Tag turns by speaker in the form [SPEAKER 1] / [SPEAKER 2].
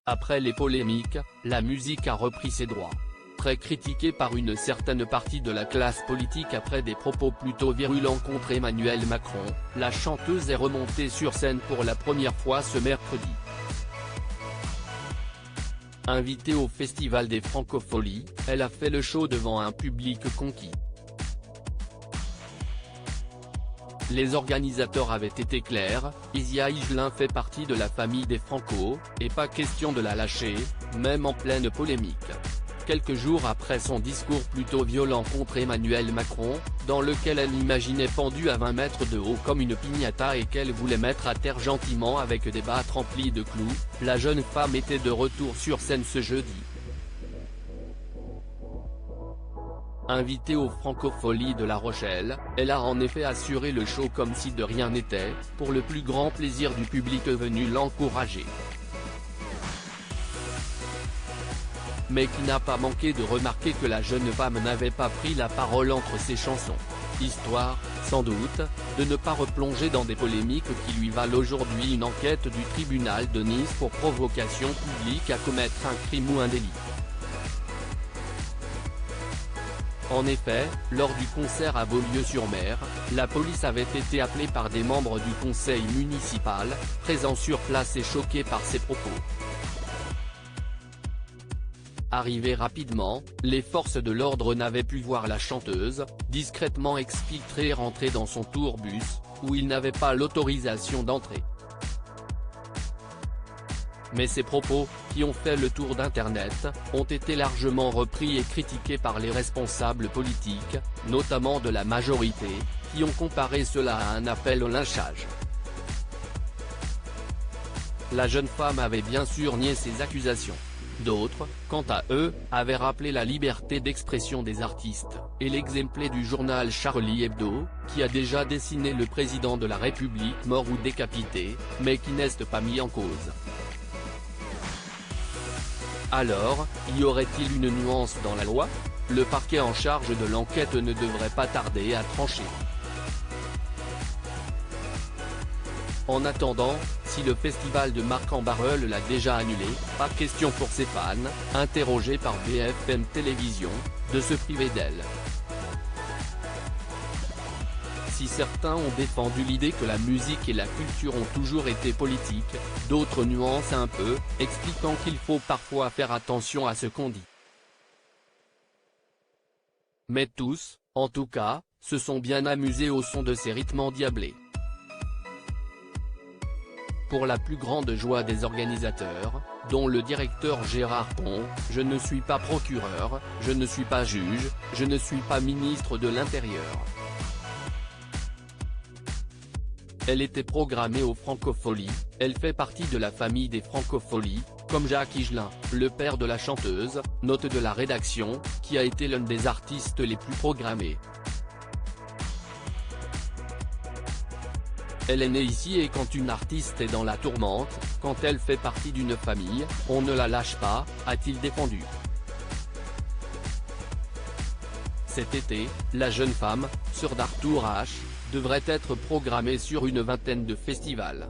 [SPEAKER 1] Après les polémiques, la musique a repris ses droits. Très critiquée par une certaine partie de la classe politique après des propos plutôt virulents contre Emmanuel Macron, la chanteuse est remontée sur scène pour la première fois ce mercredi. Invitée au Festival des Francopholies, elle a fait le show devant un public conquis. Les organisateurs avaient été clairs, Isia Higelin fait partie de la famille des Franco, et pas question de la lâcher, même en pleine polémique. Quelques jours après son discours plutôt violent contre Emmanuel Macron, dans lequel elle l'imaginait pendue à 20 mètres de haut comme une piñata et qu'elle voulait mettre à terre gentiment avec des battes remplies de clous, la jeune femme était de retour sur scène ce jeudi. Invitée aux Francopholies de La Rochelle, elle a en effet assuré le show comme si de rien n'était, pour le plus grand plaisir du public venu l'encourager. Mais qui n'a pas manqué de remarquer que la jeune femme n'avait pas pris la parole entre ses chansons. Histoire, sans doute, de ne pas replonger dans des polémiques qui lui valent aujourd'hui une enquête du tribunal de Nice pour provocation publique à commettre un crime ou un délit. En effet, lors du concert à Beaulieu-sur-Mer, la police avait été appelée par des membres du conseil municipal, présents sur place et choqués par ses propos. Arrivées rapidement, les forces de l'ordre n'avaient pu voir la chanteuse, discrètement exfiltrée et rentrer dans son tourbus, où il n'avait pas l'autorisation d'entrer. Mais ces propos, qui ont fait le tour d'Internet, ont été largement repris et critiqués par les responsables politiques, notamment de la majorité, qui ont comparé cela à un appel au lynchage. La jeune femme avait bien sûr nié ces accusations. D'autres, quant à eux, avaient rappelé la liberté d'expression des artistes, et l'exemple du journal Charlie Hebdo, qui a déjà dessiné le président de la République mort ou décapité, mais qui n'est pas mis en cause. Alors, y aurait-il une nuance dans la loi? Le parquet en charge de l'enquête ne devrait pas tarder à trancher. En attendant, si le festival de Marcq-en-Barœul l'a déjà annulé, pas question pour ses fans, interrogés par BFM Télévision, de se priver d'elle. Si certains ont défendu l'idée que la musique et la culture ont toujours été politiques, d'autres nuancent un peu, expliquant qu'il faut parfois faire attention à ce qu'on dit. Mais tous, en tout cas, se sont bien amusés au son de ces rythmes endiablés. Pour la plus grande joie des organisateurs, dont le directeur Gérard Pont, je ne suis pas procureur, je ne suis pas juge, je ne suis pas ministre de l'Intérieur. Elle était programmée aux Francopholies, elle fait partie de la famille des Francopholies, comme Jacques Higelin, le père de la chanteuse, note de la rédaction, qui a été l'un des artistes les plus programmés. Elle est née ici et quand une artiste est dans la tourmente, quand elle fait partie d'une famille, on ne la lâche pas, a-t-il défendu. Cet été, la jeune femme, sœur d'Arthur H, devrait être programmée sur une vingtaine de festivals.